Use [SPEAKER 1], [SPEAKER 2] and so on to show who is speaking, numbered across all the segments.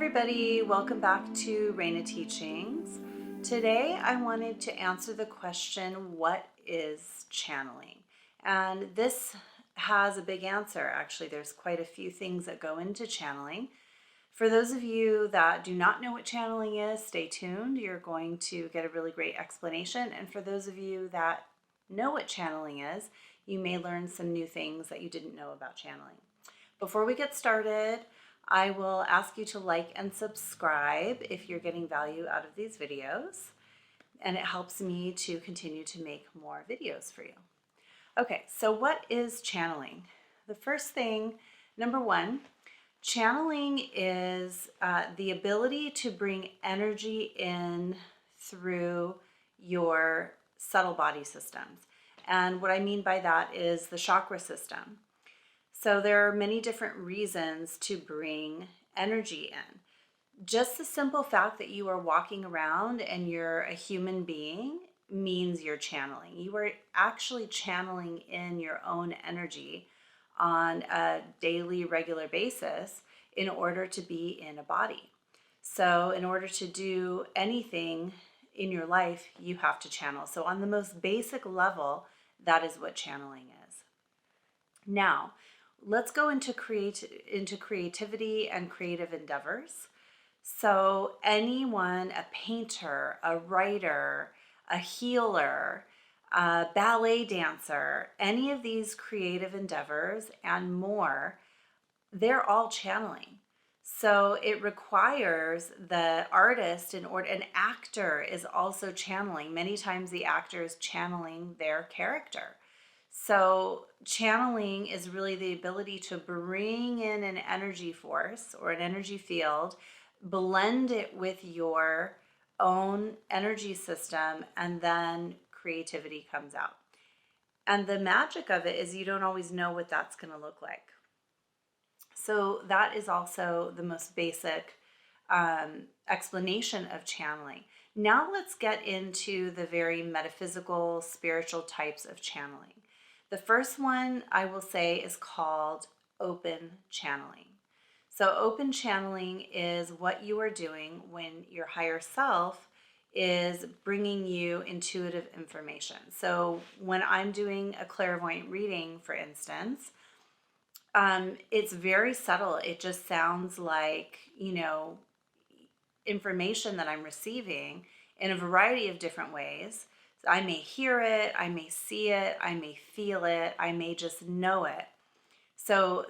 [SPEAKER 1] everybody, welcome back to Raina Teachings. Today I wanted to answer the question, what is channeling? And this has a big answer. Actually, there's quite a few things that go into channeling. For those of you that do not know what channeling is, stay tuned. You're going to get a really great explanation. And for those of you that know what channeling is, you may learn some new things that you didn't know about channeling. Before we get started, I will ask you to like and subscribe if you're getting value out of these videos, and it helps me to continue to make more videos for you. Okay, so what is channeling? The first thing, number one, channeling is the ability to bring energy in through your subtle body systems. And what I mean by that is the chakra system. So there are many different reasons to bring energy in. Just the simple fact that you are walking around and you're a human being means you're channeling. You are actually channeling in your own energy on a daily, regular basis in order to be in a body. So in order to do anything in your life, you have to channel. So on the most basic level, that is what channeling is. Now, let's go into creativity and creative endeavors. So anyone, a painter, a writer, a healer, a ballet dancer, any of these creative endeavors and more, they're all channeling. So it requires the artist an actor is also channeling. Many times the actor is channeling their character. So channeling is really the ability to bring in an energy force or an energy field, blend it with your own energy system, and then creativity comes out. And the magic of it is you don't always know what that's going to look like. So that is also the most basic explanation of channeling. Now let's get into the very metaphysical, spiritual types of channeling. The first one I will say is called open channeling. So open channeling is what you are doing when your higher self is bringing you intuitive information. So when I'm doing a clairvoyant reading, for instance, it's very subtle. It just sounds like, information that I'm receiving in a variety of different ways. I may hear it, I may see it, I may feel it, I may just know it. So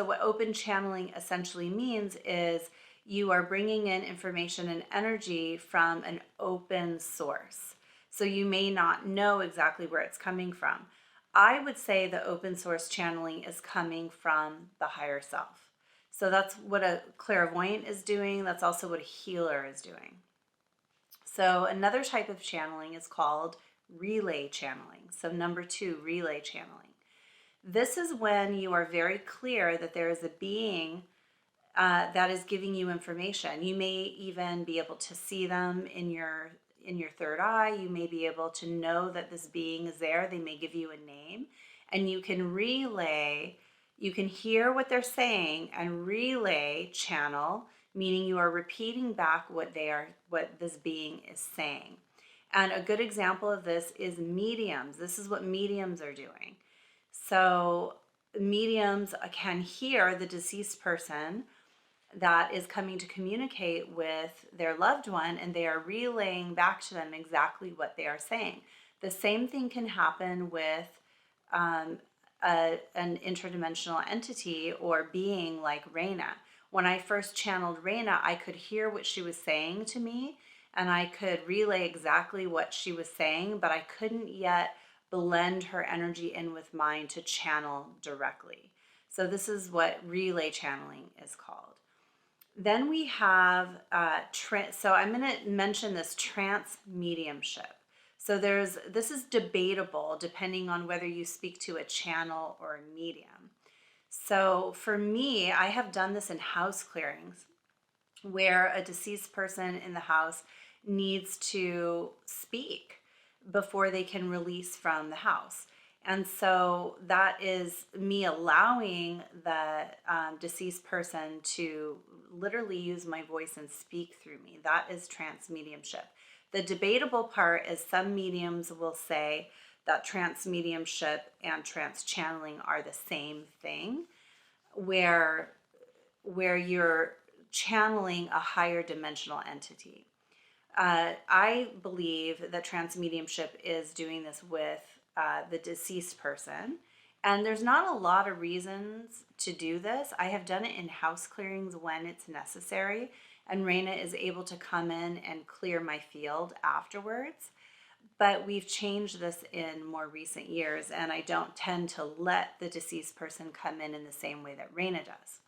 [SPEAKER 1] what open channeling essentially means is you are bringing in information and energy from an open source. So you may not know exactly where it's coming from. I would say the open source channeling is coming from the higher self. So that's what a clairvoyant is doing. That's also what a healer is doing. So another type of channeling is called relay channeling. So number 2, relay channeling. This is when you are very clear that there is a being that is giving you information. You may even be able to see them in your third eye. You may be able to know that this being is there. They may give you a name, and you can relay. You can hear what they're saying and relay channel, meaning you are repeating back what this being is saying. And a good example of this is mediums. This is what mediums are doing. So mediums can hear the deceased person that is coming to communicate with their loved one, and they are relaying back to them exactly what they are saying. The same thing can happen with an interdimensional entity or being like Raina. When I first channeled Raina, I could hear what she was saying to me, and I could relay exactly what she was saying, but I couldn't yet blend her energy in with mine to channel directly. So this is what relay channeling is called. Then we have, so I'm going to mention this trance mediumship. So this is debatable depending on whether you speak to a channel or a medium. So for me, I have done this in house clearings where a deceased person in the house needs to speak before they can release from the house. And so that is me allowing the deceased person to literally use my voice and speak through me. That is trance mediumship. The debatable part is some mediums will say that trance mediumship and trance channeling are the same thing, where you're channeling a higher dimensional entity. I believe that trance mediumship is doing this with the deceased person. And there's not a lot of reasons to do this. I have done it in house clearings when it's necessary, and Raina is able to come in and clear my field afterwards. But we've changed this in more recent years, and I don't tend to let the deceased person come in the same way that Raina does.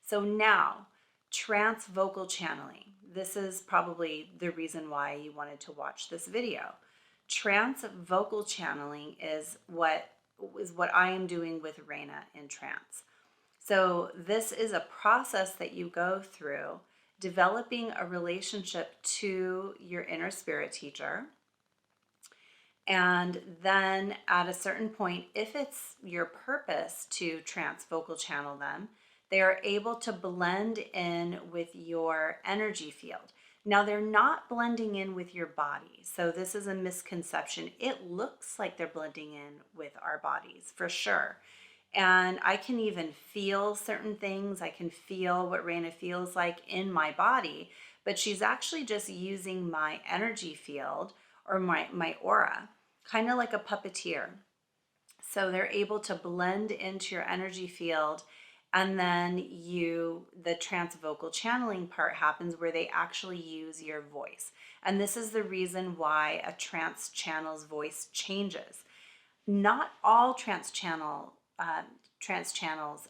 [SPEAKER 1] So now, trance vocal channeling. This is probably the reason why you wanted to watch this video. Trance vocal channeling is what I am doing with Raina in trance. So this is a process that you go through, developing a relationship to your inner spirit teacher. And then at a certain point, if it's your purpose to trance vocal channel them, they are able to blend in with your energy field. Now, they're not blending in with your body. So this is a misconception. It looks like they're blending in with our bodies for sure. And I can even feel certain things. I can feel what Raina feels like in my body, but she's actually just using my energy field or my aura, kind of like a puppeteer. So they're able to blend into your energy field, and then the trance vocal channeling part happens where they actually use your voice. And this is the reason why a trance channel's voice changes. Not all trance channels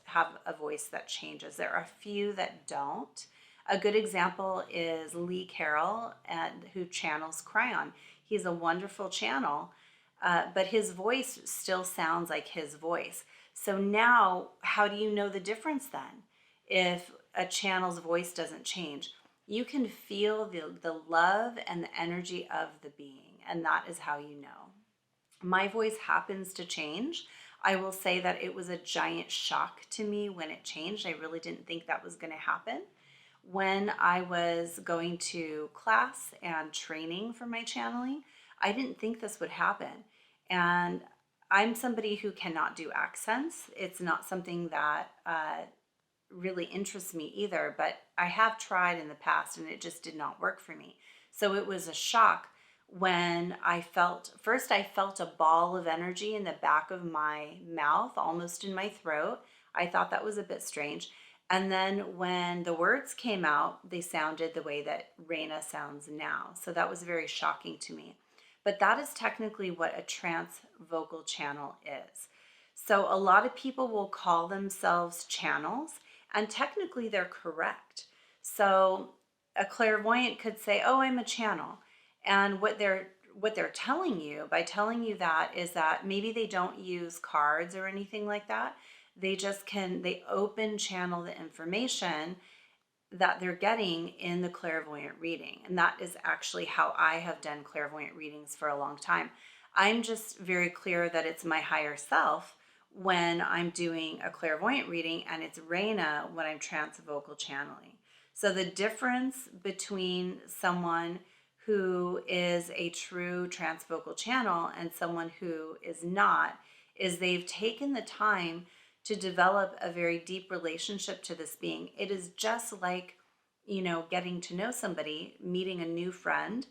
[SPEAKER 1] have a voice that changes. There are a few that don't. A good example is Lee Carroll, who channels Cryon. He's a wonderful channel, but his voice still sounds like his voice. So now, how do you know the difference then? If a channel's voice doesn't change, you can feel the love and the energy of the being, and that is how you know. My voice happens to change. I will say that it was a giant shock to me when it changed. I really didn't think that was going to happen. When I was going to class and training for my channeling, I didn't think this would happen. And I'm somebody who cannot do accents. It's not something that really interests me either, but I have tried in the past and it just did not work for me. So it was a shock when I felt a ball of energy in the back of my mouth, almost in my throat. I thought that was a bit strange. And then when the words came out, they sounded the way that Raina sounds now. So that was very shocking to me. But that is technically what a trance vocal channel is. So a lot of people will call themselves channels, and technically they're correct. So a clairvoyant could say, "Oh, I'm a channel." And what they're telling you by telling you that is that maybe they don't use cards or anything like that. They open channel the information that they're getting in the clairvoyant reading. And that is actually how I have done clairvoyant readings for a long time. I'm just very clear that it's my higher self when I'm doing a clairvoyant reading, and it's Raina when I'm trance vocal channeling. So the difference between someone who is a true trance vocal channel and someone who is not is they've taken the time to develop a very deep relationship to this being. It is just like, getting to know somebody, meeting a new friend,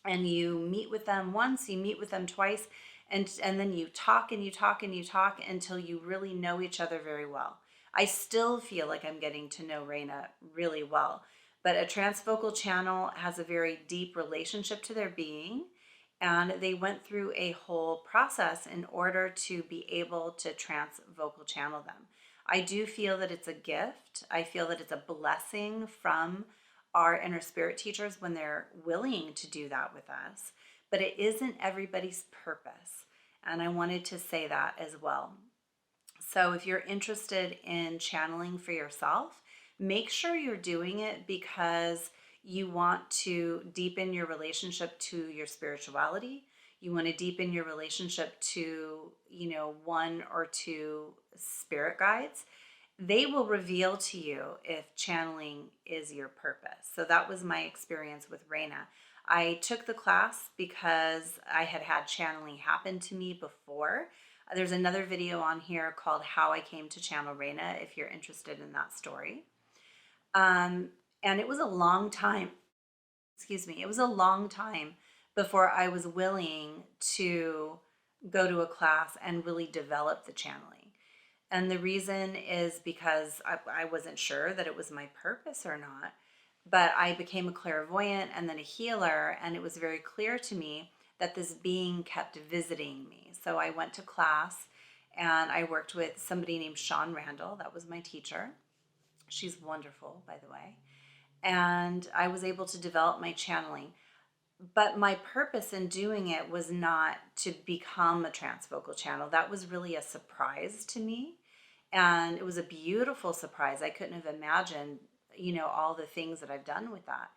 [SPEAKER 1] and you meet with them once, you meet with them twice, and then you talk and you talk and you talk until you really know each other very well. I still feel like I'm getting to know Raina really well, but a trance vocal channel has a very deep relationship to their being, and they went through a whole process in order to be able to trance vocal channel them. I do feel that it's a gift. I feel that it's a blessing from our inner spirit teachers when they're willing to do that with us, but it isn't everybody's purpose. And I wanted to say that as well. So if you're interested in channeling for yourself, make sure you're doing it because you want to deepen your relationship to your spirituality. you want to deepen your relationship to, one or two spirit guides, they will reveal to you if channeling is your purpose. So that was my experience with Reina. I took the class because I had had channeling happen to me before. There's another video on here called How I Came to Channel Reina if you're interested in that story. And it was a long time, it was a long time before I was willing to go to a class and really develop the channeling. And the reason is because I wasn't sure that it was my purpose or not. But I became a clairvoyant and then a healer, and it was very clear to me that this being kept visiting me. So I went to class and I worked with somebody named Sean Randall. That was my teacher. She's wonderful, by the way. And I was able to develop my channeling. But my purpose in doing it was not to become a transvocal channel. That was really a surprise to me. And it was a beautiful surprise. I couldn't have imagined, all the things that I've done with that.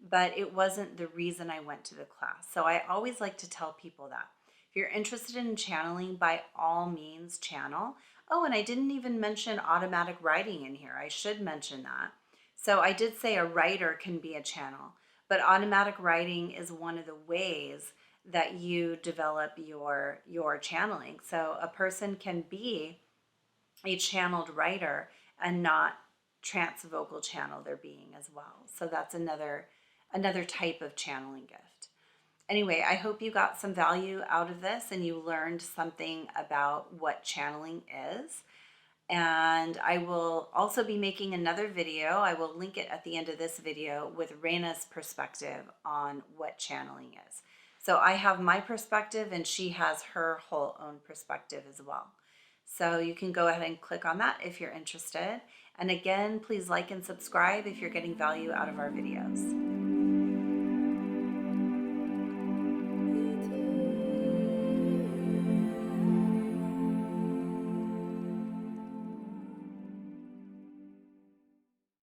[SPEAKER 1] But it wasn't the reason I went to the class. So I always like to tell people that if you're interested in channeling, by all means, channel. Oh, and I didn't even mention automatic writing in here. I should mention that. So I did say a writer can be a channel, but automatic writing is one of the ways that you develop your channeling. So a person can be a channeled writer and not transvocal channel their being as well. So that's another type of channeling gift. Anyway, I hope you got some value out of this and you learned something about what channeling is. And I will also be making another video. I will link it at the end of this video with Reina's perspective on what channeling is. So I have my perspective and she has her whole own perspective as well. So you can go ahead and click on that if you're interested. And again, please like and subscribe if you're getting value out of our videos.